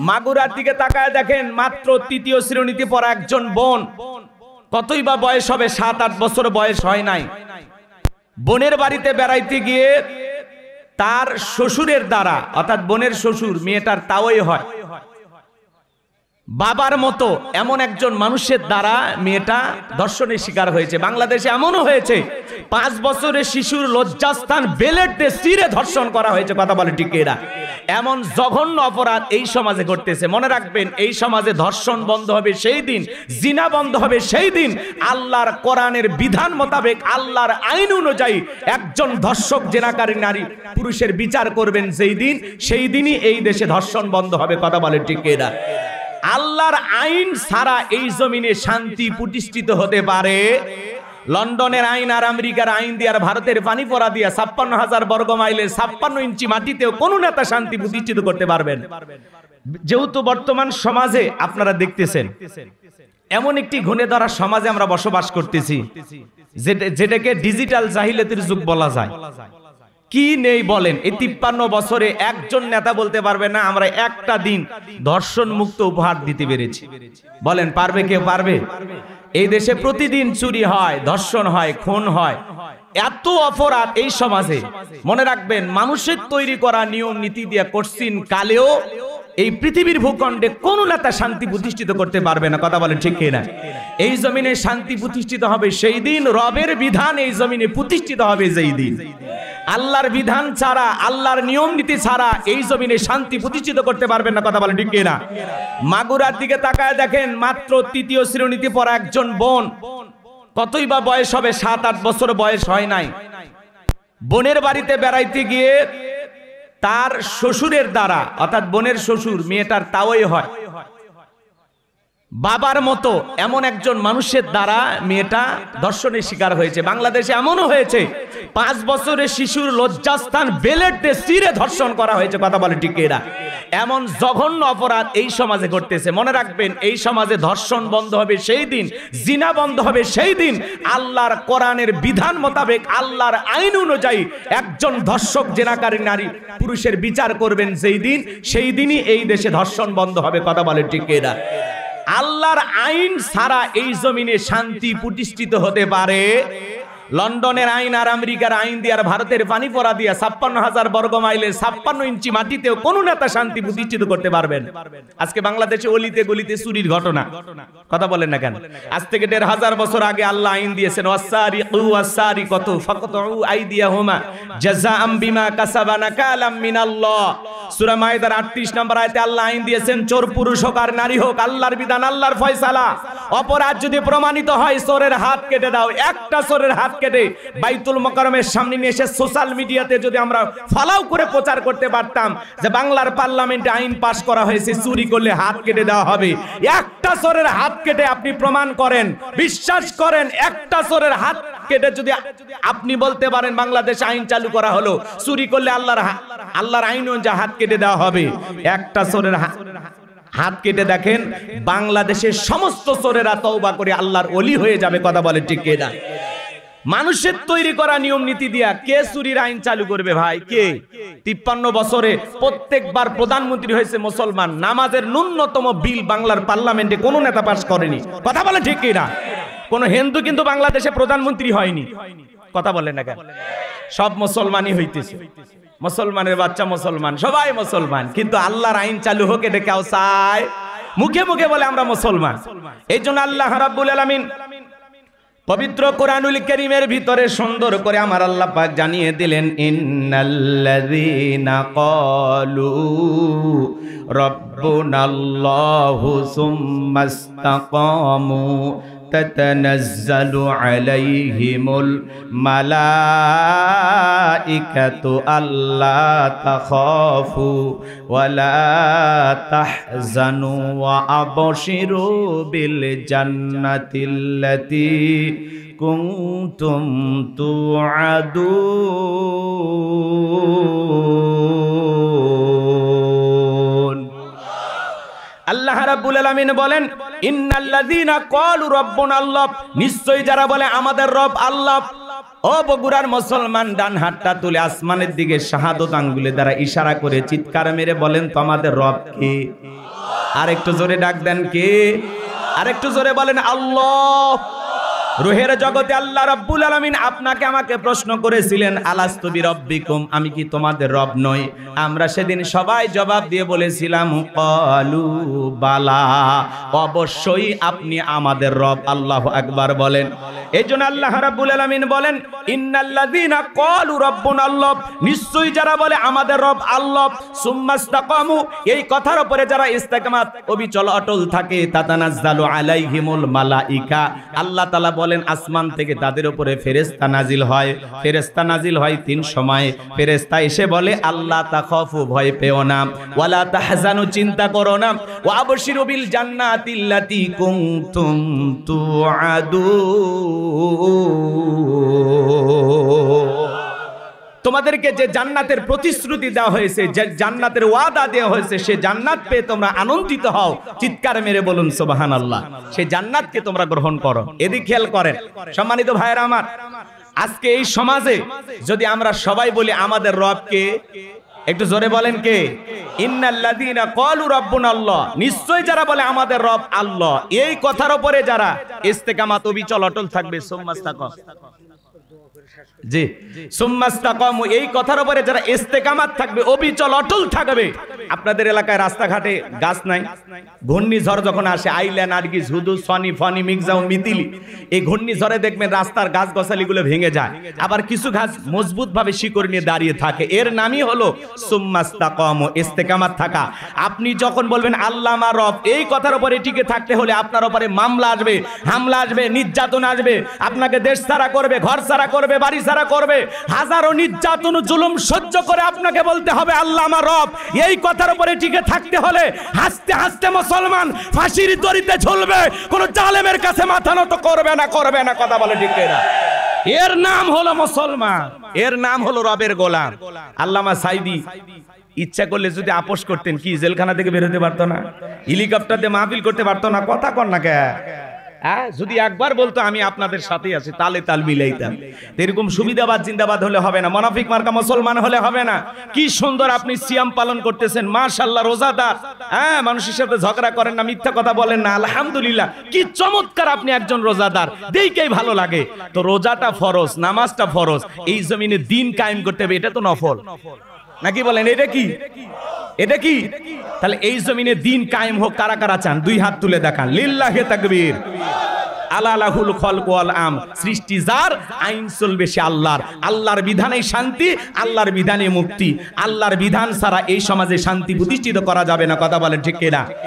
মাগুরার দিকে তাকায় দেখেন, মাত্র তৃতীয় শ্রেণীতে পড়া একজন বোন, কতই বা বয়স হবে, 7-8 বছর বয়স হয় নাই। বোনের বাড়িতে বেড়াইতে গিয়ে তার শ্বশুরের দ্বারা, অর্থাৎ বোনের শ্বশুর, মেয়েটার তাওই হয়, বাবার মতো এমন একজন মানুষের দ্বারা মেয়েটা ধর্ষণের শিকার হয়েছে। বাংলাদেশে এমনও হয়েছে 5 বছরের শিশুর লজ্জাস্থান বেলেট দিয়ে চিরে ধর্ষণ করা হয়েছে। কথা বলে ঠিক এরা, এমন জঘন্য অপরাধ এই সমাজে ঘটতেছে। মনে রাখবেন, এই সমাজে ধর্ষণ বন্ধ হবে সেই দিন, জিনা বন্ধ হবে সেই দিন, আল্লাহর কোরআনের বিধান মোতাবেক, আল্লাহর আইন অনুযায়ী একজন ধর্ষক জেনাকারী নারী পুরুষের বিচার করবেন যেই দিন, সেই দিনই এই দেশে ধর্ষণ বন্ধ হবে। কথা বলে ঠিক এরা। আল্লাহর আইন ছাড়া এই জমিনে শান্তি প্রতিষ্ঠিত হতে পারে? লন্ডনের আইন আর আমেরিকার আইন দিয়ে আর ভারতের পানি পড়া দিয়া 56,000 বর্গ মাইলে 56 ইঞ্চি মাটিতেও কোন নেতা শান্তি প্রতিষ্ঠিত করতে পারবেন? যেহেতু বর্তমান সমাজে আপনারা দেখতেছেন, এমন একটি ঘুণে ধরা সমাজে আমরা বসবাস করতেছি যেটাকে ডিজিটাল জাহিলিয়াতের যুগ বলা যায়। কি নেই বলেন? এই 53 বছরে একজন নেতা বলতে পারবে না আমরা একটা দিন ধর্ষণ মুক্ত উপহার দিতে পেরেছি। বলেন পারবে? কেউ পারবে? এই দেশে প্রতিদিন চুরি হয়, ধর্ষণ হয়, খুন হয়, এত অপরাধ এই সমাজে। মনে রাখবেন, মানুষের তৈরি করা নিয়ম নীতি দিয়ে কোশ্চিন কালেও এই পৃথিবীর ভূখণ্ডে কোন নেতা শান্তি প্রতিষ্ঠিত করতে পারবে না। কথা বলেন ঠিক কিনা? এই জমিনে শান্তি প্রতিষ্ঠিত হবে সেই দিন, রবের বিধান এই জমিনে প্রতিষ্ঠিত হবে যেই দিন। আল্লাহর বিধান ছাড়া, আল্লাহর নিয়ম নীতি ছাড়া এই জমিনে শান্তি প্রতিষ্ঠিত করতে পারবেন না। কথা বলেন ঠিক কিনা? মাগুরার দিকে তাকায় দেখেন, মাত্র তৃতীয় শ্রেণীতে পড়া একজন বোন, কতই বা বয়স হবে, 7-8 বছর বয়স হয় নাই। বোনের বাড়িতে বেড়াইতে গিয়ে তার শ্বশুরের দ্বারা, অর্থাৎ বোনের শ্বশুর, মেয়েটার তাওই হয়, বাবার মতো এমন একজন মানুষের দ্বারা মেয়েটা ধর্ষণের শিকার হয়েছে। বাংলাদেশে এমনও হয়েছে 5 বছরের শিশুর লজ্জাস্থান বেলেট দিয়ে চিরে ধর্ষণ করা হয়েছে। কথা বলে ঠিক এরা, এমন জঘন্য অপরাধ এই সমাজে ঘটতেছে। মনে রাখবেন, এই সমাজে ধর্ষণ বন্ধ হবে সেই দিন, জিনা বন্ধ হবে সেই দিন, আল্লাহর কোরআনের বিধান মোতাবেক, আল্লাহর আইন অনুযায়ী একজন ধর্ষক জেনাকারী নারী পুরুষের বিচার করবেন যেই দিন, সেই দিনই এই দেশে ধর্ষণ বন্ধ হবে। কথা বলে ঠিক এরা। আল্লাহর আইন ছাড়া এই জমিনে শান্তি প্রতিষ্ঠিত হতে পারে? লন্ডনের আইন আর আমেরিকার আইন দিয়ে আর ভারতের পানি পড়া দিয়া 56,000 বর্গ মাইলে 56 ইঞ্চি মাটিতেও কোন নেতা শান্তি প্রতিষ্ঠিত করতে পারবেন? আজকে বাংলাদেশে অলিতে গলিতে চুরির ঘটনা। কথা বলেন না কেন? আজ থেকে 1,500 বছর আগে আল্লাহ আইন দিয়েছেন, ওয়াসারিকু ওয়াসারিকাতু ফাকতউ আইদিয়াহুমা জাযাআম বিমা কাসাবা নাকালাম মিনাল্লাহ। সূরা মাইদার 38 নম্বর আয়াতে আল্লাহ আইন দিয়েছেন, চোর পুরুষ হোক আর নারী হোক, আল্লাহর বিধান, আল্লাহর ফয়সালা। অপরাধ যদি প্রমাণিত হয়, চোরের হাত কেটে দাও। একটা চোরের হাত কেটে বাইতুল মোকাররমের সামনে নিয়ে এসে সোশ্যাল মিডিয়াতে যদি আমরা ফলাও করে প্রচার করতে পারতাম যে বাংলার পার্লামেন্টে আইন পাস করা হয়েছে, চুরি করলে হাত কেটে দেওয়া হবে, একটা চোরের হাত কেটে আপনি প্রমাণ করেন, বিশ্বাস করেন, একটা চোরের হাত কেটে যদি আপনি বলতে পারেন বাংলাদেশে আইন চালু করা হলো, চুরি করলে আল্লাহর আইন অনুযায়ী হাত কেটে দেওয়া হবে, একটা চোরের হাত কেটে দেখেন বাংলাদেশের সমস্ত চোরেরা তওবা করে আল্লাহর ওলি হয়ে যাবে। কথা বলে ঠিক কিনা? মানুষের তৈরি করা নিয়ম নীতি দিয়া কে চুরির আইন চালু করবে ভাই? কে? 53 বছরে প্রত্যেকবার প্রধানমন্ত্রী হয়েছে মুসলমান, নামাজের ন্যূনতম বিল বাংলার পার্লামেন্টে কোন নেতা পাস করেনি। কথা বলে ঠিক কিনা? কোন হিন্দু কিন্তু বাংলাদেশে প্রধানমন্ত্রী হয়নি। কথা বলেন না কেন? সব মুসলমানই হইতেছে, মুসলমানের বাচ্চা মুসলমান, সবাই মুসলমান, কিন্তু আল্লাহর আইন চালু হোক এটা কেউ চায়? মুখে মুখে বলে আমরা মুসলমান। এই জন্য আল্লাহ রাব্বুল আলামিন পবিত্র কোরআনুল কারীমের ভিতরে সুন্দর করে আমার আল্লাহ পাক জানিয়ে দিলেন, ইন্নাল্লাযীনা ক্বালু রাব্বুনাল্লাহু সুম্মাস্তাকামু তাতানাজ্জালু আলাইহিমুল মালাইকাতু আল্লা তাখাফু ওয়ালা তাহজানু ওয়া আবশিরু বিল জান্নাতিল্লাতী কুনতুম তুআদুন। আল্লাহ রাব্বুল আলামিন বলেন, ইন্নাল্লাযীনা ক্বালু রাব্বুনাল্লাহ, নিশ্চয়ই যারা বলে আমাদের রব আল্লাহ, ও বগুড়ার মুসলমান, ডান হাতটা তুলে আসমানের দিকে শাহাদত আঙ্গুলে দ্বারা ইশারা করে চিৎকার মেরে বলেন তো আমাদের রব কে? আর একটু জোরে ডাক দেন কে? আর একটু জোরে বলেন আল্লাহ। রুহের জগতে আল্লাহ রাব্বুল আলামিন আপনাকে আমাকে প্রশ্ন করেছিলেন, আলাস্তু বিরাব্বিকুম, আমি কি তোমাদের রব নই? আমরা সেদিন সবাই জবাব দিয়ে বলেছিলাম ক্বালু বালা, অবশ্যই আপনি আমাদের রব। আল্লাহু আকবার বলেন। এইজন্য আল্লাহ রাব্বুল আলামিন বলেন, ইন্নাল্লাযীনা ক্বালু রাব্বুনা আল্লাহ, নিশ্চয়ই যারা বলে আমাদের রব আল্লাহ, সুম্মাস্তাকামু, এই কথার উপরে যারা ইস্তেকামাত অবিচল অটল থাকে, তাতানাজ্জালু আলাইহিমুল মালাইকা, আল্লাহ তাআলা বলেন আসমান থেকে তাদের উপরে ফেরেশতা নাজিল হয়। ফেরেশতা নাজিল হয় 3 সময়। ফেরেশতা এসে বলে আল্লাহ তাখাফু, ভয় পেও না, ওয়ালা তাহজানু, চিন্তা করো না, ওয়া আবশিরু বিল জান্নাতিল্লাতী কুনতুম তুআদুন, তোমাদেরকে যে জান্নাতের প্রতিশ্রুতি দেওয়া হয়েছে, যে জান্নাতের ওয়াদা দেওয়া হয়েছে, সে জান্নাত পেয়ে তোমরা আনন্দিত হও। চিৎকার মেরে বলুন সুবহানাল্লাহ। সেই জান্নাতকে তোমরা গ্রহণ করো। এদিকে খেয়াল করেন সম্মানিত ভাইয়েরা আমার, আজকে এই সমাজে যদি আমরা সবাই বলি আমাদের রবকে, একটু জোরে বলেন কে? ইন্নাল্লাযীনা ক্বালু রাব্বুনা আল্লাহ, নিশ্চয়ই যারা বলে আমাদের রব আল্লাহ, এই কথার উপরে যারা ইস্তেকামাত অবিচল অটল থাকবে, সুম্মাস্তাকাম, জি সুম্মাস্তাকামু, এই কথার উপরে যারা ইস্তেকামাত থাকবে, অবিচল অটল থাকবে। আপনাদের এলাকায় রাস্তাঘাটে গাছ নাই? ঘূর্ণিঝড় যখন আসে, আইলা, নার্গিস, হুদু, সনি, ফনি, মিগজাও, মিতিলি, এই ঘূর্ণিঝড়ে দেখবেন রাস্তার গাছ গছালিগুলো ভেঙে যায়, আবার কিছু গাছ মজবুত ভাবে শিকড় নিয়ে দাঁড়িয়ে থাকে। এর নামই হলো সুম্মাস্তাকামু, ইস্তেকামাত থাকা। আপনি যখন বলবেন আল্লাহ আমার রব, এই কথার উপরে টিকে থাকতে হলে আপনার উপরে মামলা আসবে, হামলা আসবে, নির্যাতন আসবে, আপনাকে দেশ ছাড়া করবে, ঘর ছাড়া করবে, বাড়ি ছাড়া করবে, হাজারো নির্যাতন জুলুম সহ্য করে আপনাকে বলতে হবে আল্লাহ আমার রব। এই কথার উপরে টিকে থাকতে হলে হাসতে হাসতে মুসলমান ফাঁসির দড়িতে ঝুলবে, কোন জালেমের কাছে মাথা নত করবে না, করবে না। কথা বলে ঠিক না? এর নাম হলো মুসলমান, এর নাম হলো রবের গোলাম। আল্লামা সাইদি ইচ্ছা করলে যদি আপোষ করতেন, কি জেলখানা থেকে বের হতে পারতো না? হেলিকপ্টার দিয়ে মাহফিল করতে পারতো না? কথা কর না কে? যদি একবার বলতো আমি আপনাদের সাথে আছি, তালে তাল মিলাইতাম। এরকম সুবিধাবাদ জিন্দাবাদ হলে হবে না, মুনাফিক মার্কা মুসলমান হলে হবে না। কি সুন্দর আপনি সিয়াম পালন করতেছেন, মাশাআল্লাহ, রোজাদার, মানুষের সাথে ঝগড়া করেন না, মিথ্যা কথা বলেন না, আলহামদুলিল্লাহ, কি চমৎকার আপনি একজন রোজাদার, দেখেই ভালো লাগে। তো রোজাটা ফরজ, নামাজটা ফরজ, এই জমিনে দিন কায়েম করতে হবে, এটা তো নফল নাকি বলেন? এটা কি? এটা কি? তাহলে এই জমিনে দিন কায়েম হোক, কারা কারা চান? 2 হাত তুলে দেখান। লিল্লাহি তাকবীর। আলালাহুল খালকু ওয়াল আম, সৃষ্টি যার, আইন চলবে সে আল্লাহর। আল্লাহর বিধানে শান্তি, আল্লাহর বিধানে মুক্তি। আল্লাহর বিধান ছাড়া এই সমাজে শান্তি প্রতিষ্ঠিত করা যাবে না। কথা বলেন ঠিক কিনা?